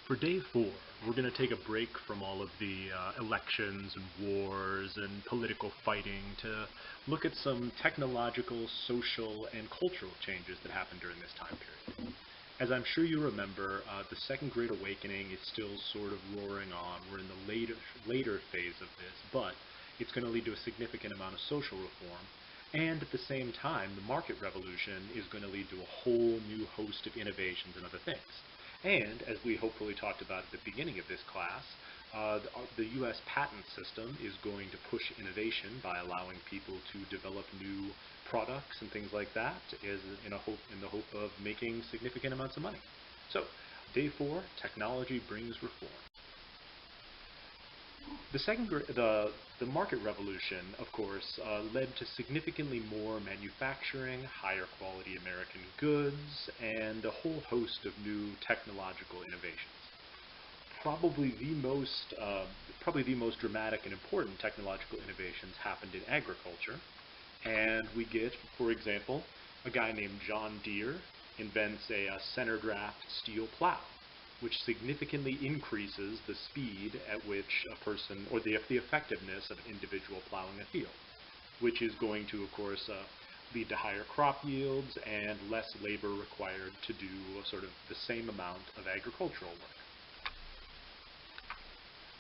For day 4, we're going to take a break from all of the elections and wars and political fighting to look at some technological, social, and cultural changes that happened during this time period. As I'm sure you remember, the Second Great Awakening is still sort of roaring on. We're in the later phase of this, but it's going to lead to a significant amount of social reform. And at the same time, the market revolution is going to lead to a whole new host of innovations and other things. And, as we hopefully talked about at the beginning of this class, the U.S. patent system is going to push innovation by allowing people to develop new products and things like that in the hope of making significant amounts of money. So, day 4, technology brings reform. The market revolution, of course, led to significantly more manufacturing, higher quality American goods, and a whole host of new technological innovations. Probably the most dramatic and important technological innovations happened in agriculture, and we get, for example, a guy named John Deere invents a center draft steel plow, which significantly increases the speed at which a person, or the effectiveness of an individual plowing a field, which is going to, of course, lead to higher crop yields and less labor required to do sort of the same amount of agricultural work.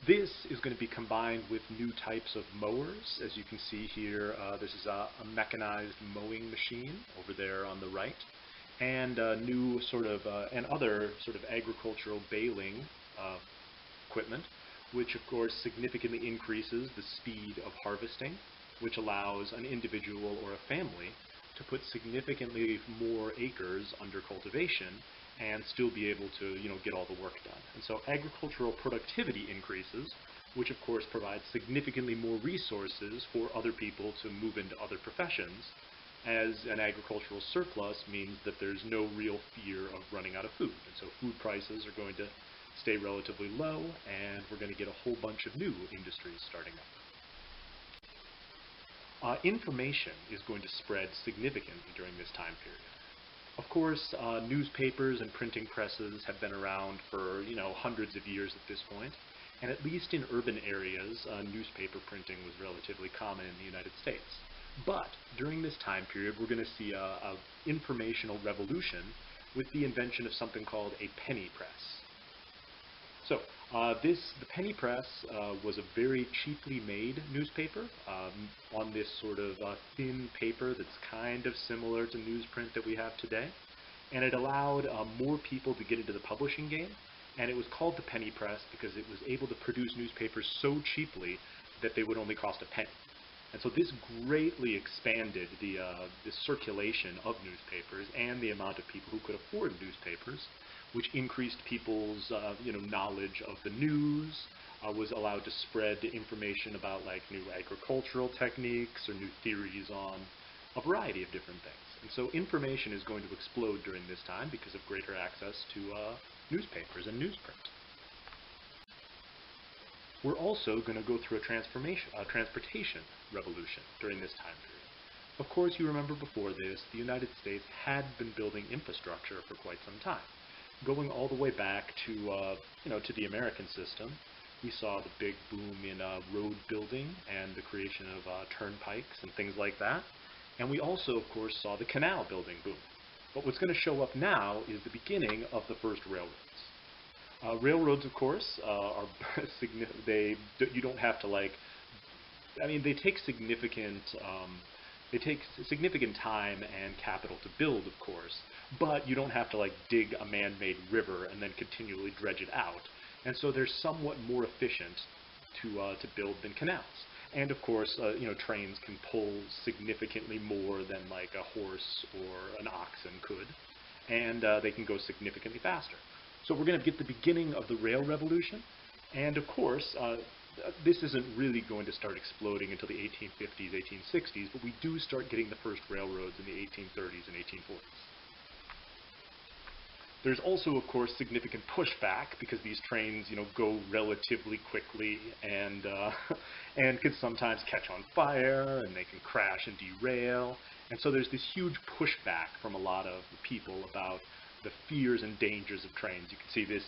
This is going to be combined with new types of mowers. As you can see here, this is a mechanized mowing machine over there on the right, and new and other sort of agricultural baling equipment, which of course significantly increases the speed of harvesting, which allows an individual or a family to put significantly more acres under cultivation and still be able to, get all the work done. And so agricultural productivity increases, which of course provides significantly more resources for other people to move into other professions, as an agricultural surplus means that there's no real fear of running out of food. And so food prices are going to stay relatively low, and we're going to get a whole bunch of new industries starting up. Information is going to spread significantly during this time period. Of course, newspapers and printing presses have been around for, hundreds of years at this point, and at least in urban areas, newspaper printing was relatively common in the United States. But during this time period, we're going to see an informational revolution with the invention of something called a penny press. So the penny press was a very cheaply made newspaper on this sort of thin paper that's kind of similar to newsprint that we have today. And it allowed more people to get into the publishing game. And it was called the penny press because it was able to produce newspapers so cheaply that they would only cost a penny. And so this greatly expanded the circulation of newspapers and the amount of people who could afford newspapers, which increased people's knowledge of the news, was allowed to spread information about like new agricultural techniques or new theories on a variety of different things. And so information is going to explode during this time because of greater access to newspapers and newsprint. We're also going to go through a transportation revolution during this time period. Of course, you remember before this, the United States had been building infrastructure for quite some time. Going all the way back to, to the American system, we saw the big boom in road building and the creation of turnpikes and things like that. And we also, of course, saw the canal building boom. But what's going to show up now is the beginning of the first railroads. Railroads, of course, are significant. You don't have to they take significant time and capital to build, of course, but you don't have to dig a man-made river and then continually dredge it out. And so they're somewhat more efficient to build than canals. And of course, trains can pull significantly more than a horse or an oxen could, and they can go significantly faster. So we're going to get the beginning of the rail revolution, and of course, this isn't really going to start exploding until the 1850s, 1860s, but we do start getting the first railroads in the 1830s and 1840s. There's also, of course, significant pushback because these trains, go relatively quickly and and can sometimes catch on fire, and they can crash and derail. And so there's this huge pushback from a lot of people about the fears and dangers of trains. You can see this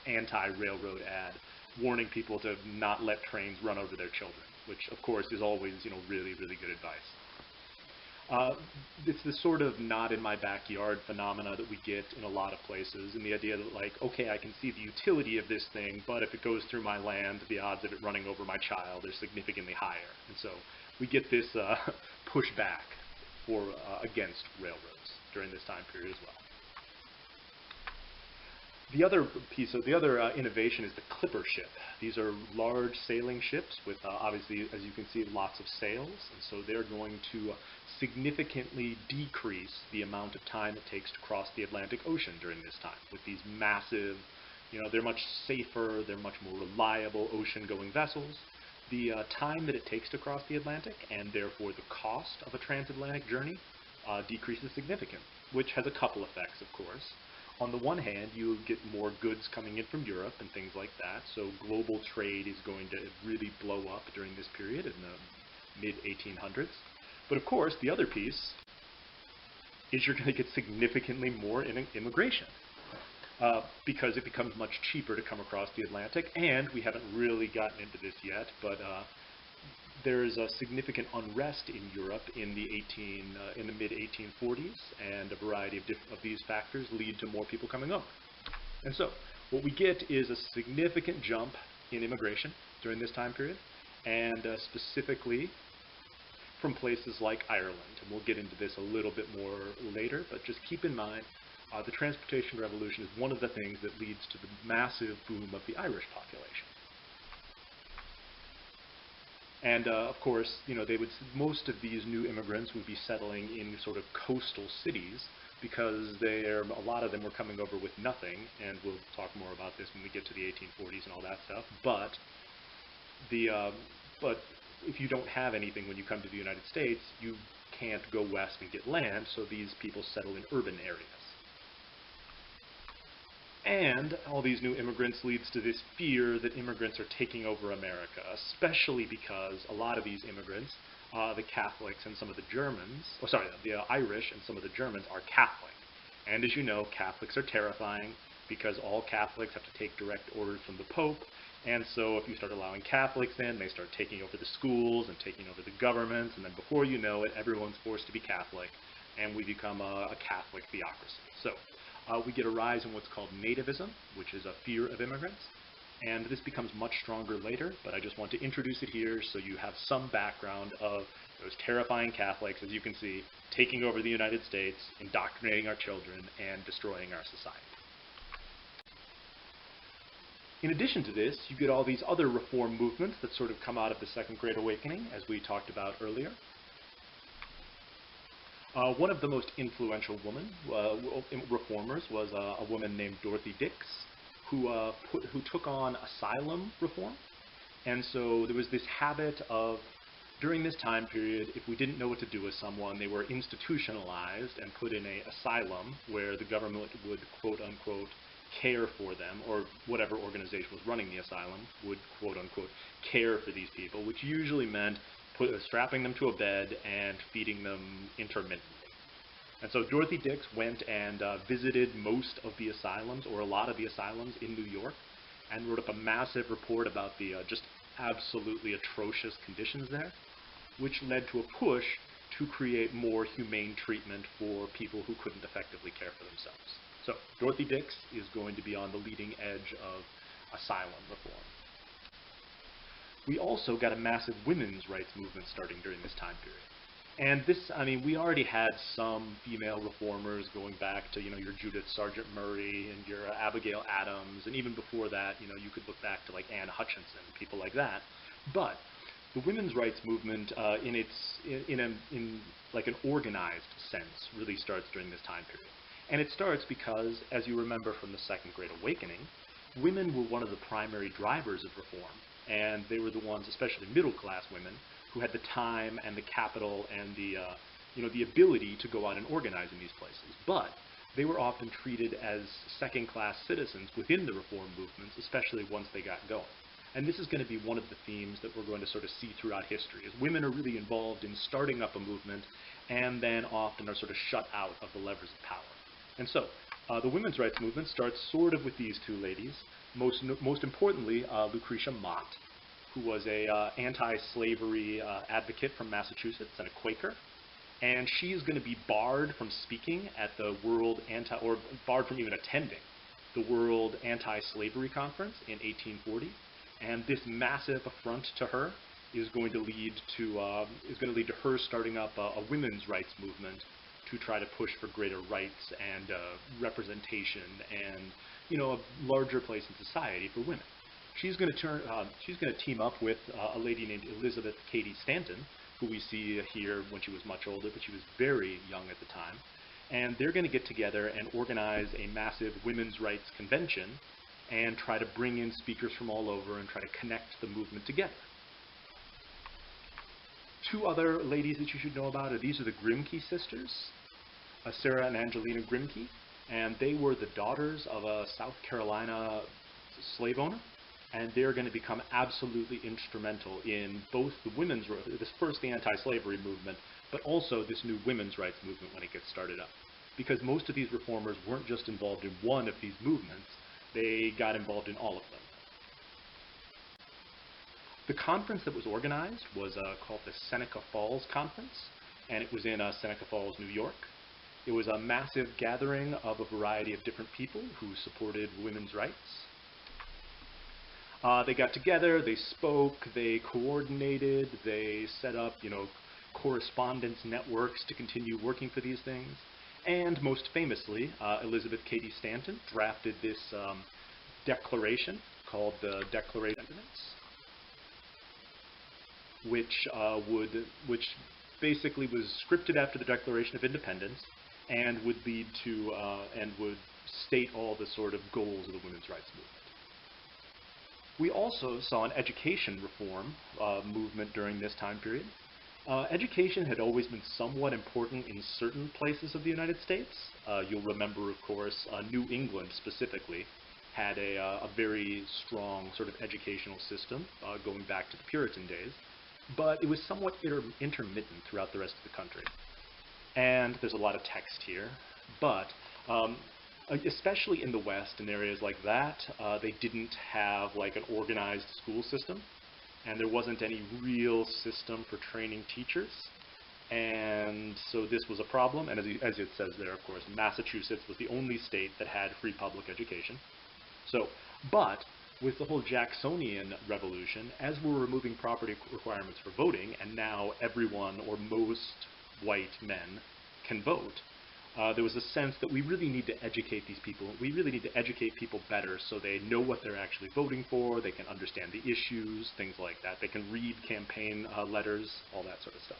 anti-railroad ad warning people to not let trains run over their children, which of course is always, really, really good advice. It's this sort of not in my backyard phenomena that we get in a lot of places, and the idea that, like, okay, I can see the utility of this thing, but if it goes through my land, the odds of it running over my child are significantly higher. And so we get this pushback against railroads during this time period as well. The other innovation is the clipper ship. These are large sailing ships with, obviously, as you can see, lots of sails, and so they're going to significantly decrease the amount of time it takes to cross the Atlantic Ocean during this time. With these massive, they're much safer, they're much more reliable ocean-going vessels. The time that it takes to cross the Atlantic, and therefore the cost of a transatlantic journey, decreases significantly, which has a couple effects, of course. On the one hand, you get more goods coming in from Europe and things like that, so global trade is going to really blow up during this period in the mid-1800s. But of course, the other piece is you're going to get significantly more immigration, because it becomes much cheaper to come across the Atlantic, and we haven't really gotten into this yet, but there's a significant unrest in Europe in the mid-1840s, and a variety of these factors lead to more people coming over. And so what we get is a significant jump in immigration during this time period, and specifically from places like Ireland. And we'll get into this a little bit more later, but just keep in mind the transportation revolution is one of the things that leads to the massive boom of the Irish population. And of course, most of these new immigrants would be settling in sort of coastal cities because a lot of them were coming over with nothing, and we'll talk more about this when we get to the 1840s and all that stuff. But if you don't have anything when you come to the United States, you can't go west and get land, so these people settle in urban areas. And all these new immigrants leads to this fear that immigrants are taking over America, especially because a lot of these immigrants, the Catholics and some of the Germans, the Irish and some of the Germans are Catholic. And as you know, Catholics are terrifying because all Catholics have to take direct orders from the Pope. And so if you start allowing Catholics in, they start taking over the schools and taking over the governments, and then before you know it, everyone's forced to be Catholic, and we become a Catholic theocracy. So we get a rise in what's called nativism, which is a fear of immigrants, and this becomes much stronger later, but I just want to introduce it here so you have some background of those terrifying Catholics, as you can see, taking over the United States, indoctrinating our children, and destroying our society. In addition to this, you get all these other reform movements that sort of come out of the Second Great Awakening, as we talked about earlier. One of the most influential reformers was a woman named Dorothy Dix, who took on asylum reform. And so there was this habit of, during this time period, if we didn't know what to do with someone, they were institutionalized and put in an asylum where the government would, quote-unquote, care for them, or whatever organization was running the asylum would, quote-unquote, care for these people, which usually meant strapping them to a bed and feeding them intermittently. And so Dorothy Dix went and visited most of the asylums, or a lot of the asylums in New York, and wrote up a massive report about the just absolutely atrocious conditions there, which led to a push to create more humane treatment for people who couldn't effectively care for themselves. So Dorothy Dix is going to be on the leading edge of asylum reform. We also got a massive women's rights movement starting during this time period. And this, we already had some female reformers going back to, your Judith Sargent Murray and your Abigail Adams, and even before that, you could look back to like Anne Hutchinson, people like that. But the women's rights movement, in like an organized sense, really starts during this time period. And it starts because, as you remember from the Second Great Awakening, women were one of the primary drivers of reform. And they were the ones, especially middle-class women, who had the time and the capital and the ability to go out and organize in these places. But they were often treated as second-class citizens within the reform movements, especially once they got going. And this is going to be one of the themes that we're going to sort of see throughout history, is women are really involved in starting up a movement and then often are sort of shut out of the levers of power. And so The women's rights movement starts sort of with these two ladies. Most importantly, Lucretia Mott, who was a anti-slavery advocate from Massachusetts and a Quaker. And she's going to be barred from speaking at the or barred from even attending the World Anti-Slavery Conference in 1840. And this massive affront to her is going to lead to her starting up a women's rights movement to try to push for greater rights and representation and a larger place in society for women. She's going to team up with a lady named Elizabeth Cady Stanton, who we see here when she was much older, but she was very young at the time. And they're going to get together and organize a massive women's rights convention and try to bring in speakers from all over and try to connect the movement together. Two other ladies that you should know about these are the Grimke sisters, Sarah and Angelina Grimke, and they were the daughters of a South Carolina slave owner. And they're going to become absolutely instrumental in both the anti-slavery movement, but also this new women's rights movement when it gets started up. Because most of these reformers weren't just involved in one of these movements, they got involved in all of them. The conference that was organized was called the Seneca Falls Conference, and it was in Seneca Falls, New York. It was a massive gathering of a variety of different people who supported women's rights. They got together, they spoke, they coordinated, they set up, correspondence networks to continue working for these things. And most famously, Elizabeth Cady Stanton drafted this declaration called the Declaration of Independence, which basically was scripted after the Declaration of Independence and would lead to and would state all the sort of goals of the women's rights movement. We also saw an education reform movement during this time period. Education had always been somewhat important in certain places of the United States. You'll remember, of course, New England specifically had a very strong sort of educational system going back to the Puritan days, but it was somewhat intermittent throughout the rest of the country. And there's a lot of text here, but especially in the West, in areas like that, they didn't have like an organized school system, and there wasn't any real system for training teachers, and so this was a problem. And as it says there, of course, Massachusetts was the only state that had free public education. But with the whole Jacksonian Revolution, as we're removing property requirements for voting, and now everyone or most white men can vote, there was a sense that we really need to educate these people. We really need to educate people better so they know what they're actually voting for, they can understand the issues, things like that. They can read campaign letters, all that sort of stuff.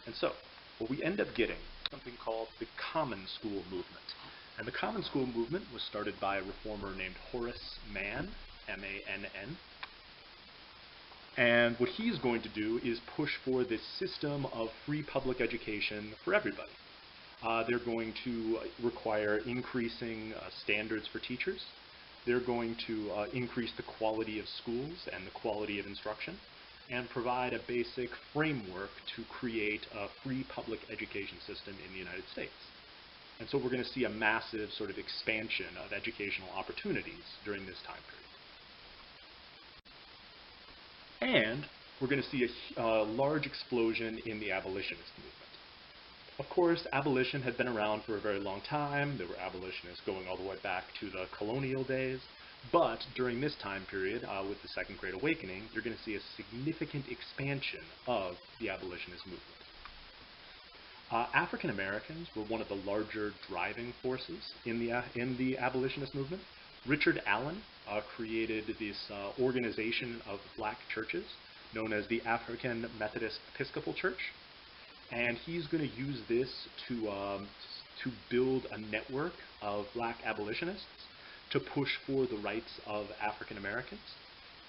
And so, what we end up getting something called the Common School Movement. And the Common School Movement was started by a reformer named Horace Mann, M-A-N-N. And what he's going to do is push for this system of free public education for everybody. They're going to require increasing standards for teachers. They're going to increase the quality of schools and the quality of instruction, and provide a basic framework to create a free public education system in the United States. And so we're going to see a massive sort of expansion of educational opportunities during this time period. And we're going to see a large explosion in the abolitionist movement. Of course, abolition had been around for a very long time. There were abolitionists going all the way back to the colonial days. But during this time period, with the Second Great Awakening, you're going to see a significant expansion of the abolitionist movement. African Americans were one of the larger driving forces in the abolitionist movement. Richard Allen created this organization of black churches known as the African Methodist Episcopal Church. And he's going to use this to build a network of black abolitionists to push for the rights of African Americans.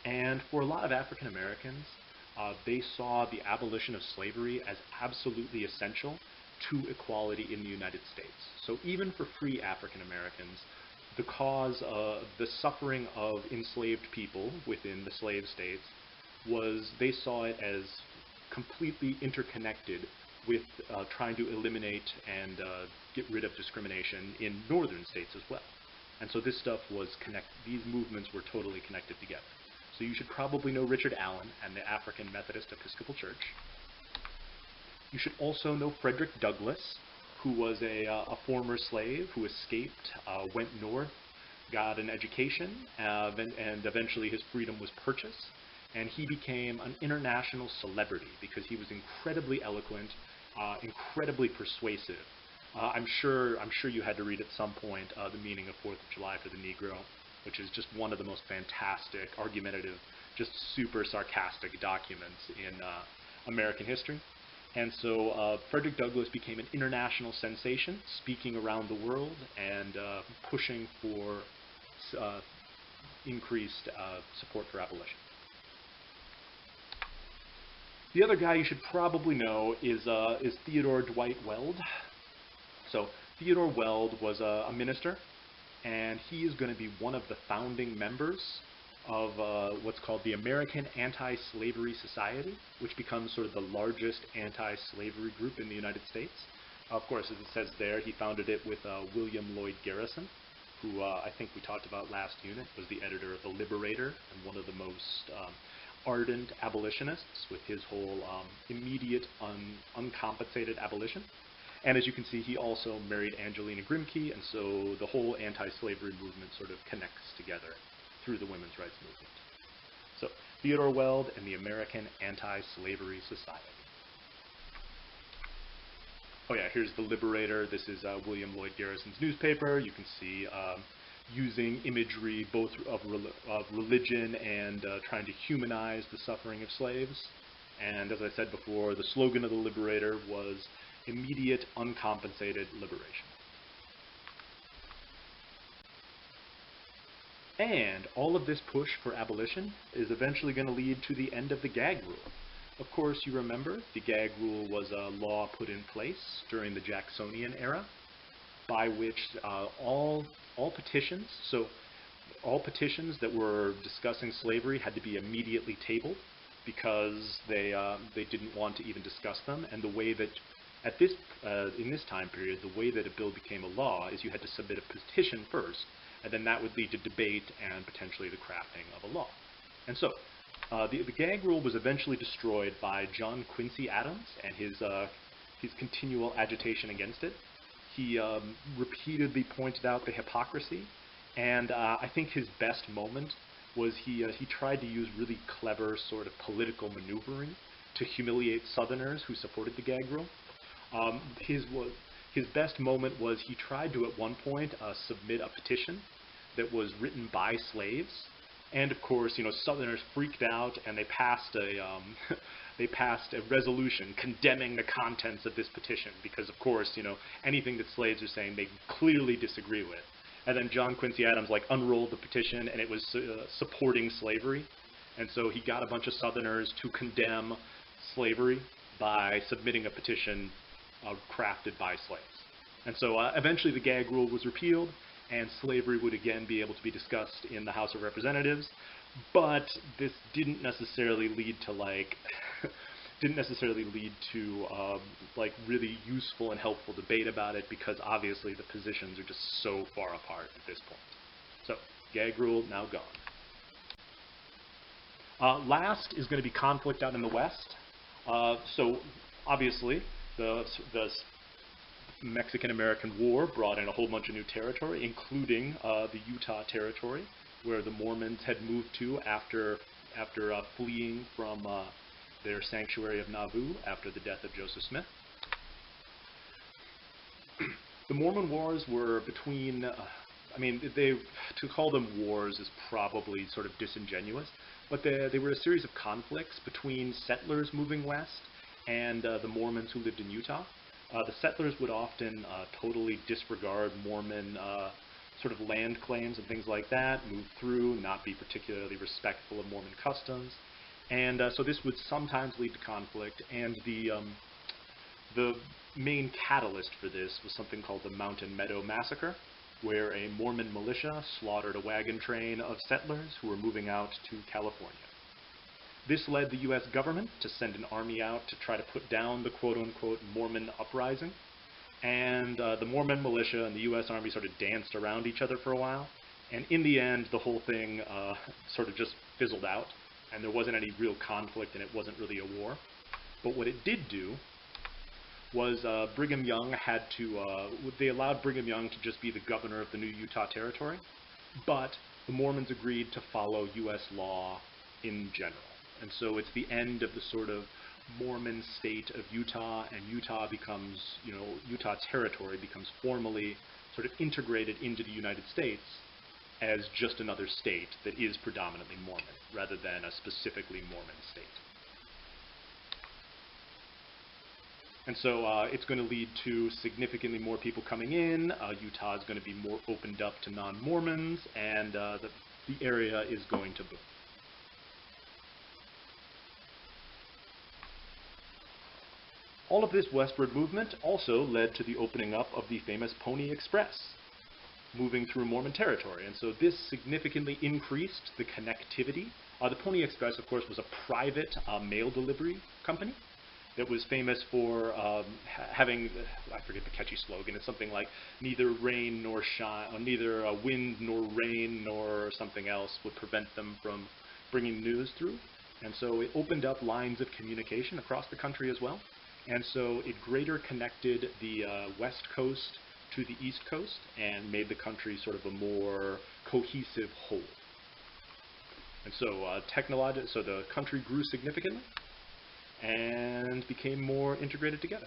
And for a lot of African Americans, they saw the abolition of slavery as absolutely essential to equality in the United States. So even for free African Americans, the cause of the suffering of enslaved people within the slave states they saw it as completely interconnected with trying to eliminate and get rid of discrimination in northern states as well. And so this stuff was these movements were totally connected together. So you should probably know Richard Allen and the African Methodist Episcopal Church. You should also know Frederick Douglass, who was a former slave who escaped, went north, got an education, and eventually his freedom was purchased. And he became an international celebrity because he was incredibly eloquent, incredibly persuasive. I'm sure you had to read at some point The Meaning of 4th of July for the Negro, which is just one of the most fantastic, argumentative, just super sarcastic documents in American history. And so Frederick Douglass became an international sensation, speaking around the world and pushing for increased support for abolition. The other guy you should probably know is Theodore Dwight Weld. So Theodore Weld was a minister, and he is going to be one of the founding members of what's called the American Anti-Slavery Society, which becomes sort of the largest anti-slavery group in the United States. Of course, as it says there, he founded it with William Lloyd Garrison, who I think we talked about last unit, was the editor of The Liberator and one of the most ardent abolitionists with his whole immediate, uncompensated abolition. And as you can see, he also married Angelina Grimke, and so the whole anti-slavery movement sort of connects together through the women's rights movement. So, Theodore Weld and the American Anti-Slavery Society. Oh yeah, here's The Liberator. This is William Lloyd Garrison's newspaper. You can see using imagery both of religion and trying to humanize the suffering of slaves. And as I said before, the slogan of The Liberator was immediate, uncompensated liberation. And all of this push for abolition is eventually going to lead to the end of the gag rule. Of course, you remember the gag rule was a law put in place during the Jacksonian era by which all petitions that were discussing slavery had to be immediately tabled because they didn't want to even discuss them. And the way that in this time period, the way that a bill became a law is you had to submit a petition first, and then that would lead to debate and potentially the crafting of a law. And so the gag rule was eventually destroyed by John Quincy Adams and his continual agitation against it. He repeatedly pointed out the hypocrisy, and I think his best moment was he tried to use really clever sort of political maneuvering to humiliate Southerners who supported the gag rule. His best moment was he tried to, at one point, submit a petition that was written by slaves, and of course, Southerners freaked out and they passed a resolution condemning the contents of this petition because, of course, anything that slaves are saying they clearly disagree with. And then John Quincy Adams unrolled the petition, and it was supporting slavery, and so he got a bunch of Southerners to condemn slavery by submitting a petition crafted by slaves. And so eventually the gag rule was repealed, and slavery would again be able to be discussed in the House of Representatives, but this didn't necessarily lead to really useful and helpful debate about it because obviously the positions are just so far apart at this point. So, gag rule now gone. Last is going to be conflict out in the West. So obviously the Mexican-American War brought in a whole bunch of new territory, including the Utah Territory, where the Mormons had moved to after fleeing from their sanctuary of Nauvoo after the death of Joseph Smith. The Mormon Wars were between, to call them wars is probably sort of disingenuous, but they were a series of conflicts between settlers moving west and the Mormons who lived in Utah. The settlers would often totally disregard Mormon sort of land claims and things like that, move through, not be particularly respectful of Mormon customs. And so this would sometimes lead to conflict, and the main catalyst for this was something called the Mountain Meadow Massacre, where a Mormon militia slaughtered a wagon train of settlers who were moving out to California. This led the U.S. government to send an army out to try to put down the quote-unquote Mormon uprising. And the Mormon militia and the U.S. Army sort of danced around each other for a while. And in the end, the whole thing sort of just fizzled out. And there wasn't any real conflict, and it wasn't really a war. But what it did do was Brigham Young had to, they allowed Brigham Young to just be the governor of the new Utah Territory. But the Mormons agreed to follow U.S. law in general. And so it's the end of the sort of Mormon state of Utah, and Utah becomes, Utah Territory becomes formally sort of integrated into the United States as just another state that is predominantly Mormon, rather than a specifically Mormon state. And so it's going to lead to significantly more people coming in. Utah is going to be more opened up to non-Mormons, and the area is going to boom. All of this westward movement also led to the opening up of the famous Pony Express, moving through Mormon territory. And so this significantly increased the connectivity. The Pony Express, of course, was a private mail delivery company that was famous for having, I forget the catchy slogan, it's something like, neither rain nor shine, or neither wind nor rain nor something else would prevent them from bringing news through. And so it opened up lines of communication across the country as well. And so it greater connected the West Coast to the East Coast and made the country sort of a more cohesive whole. And so so the country grew significantly and became more integrated together.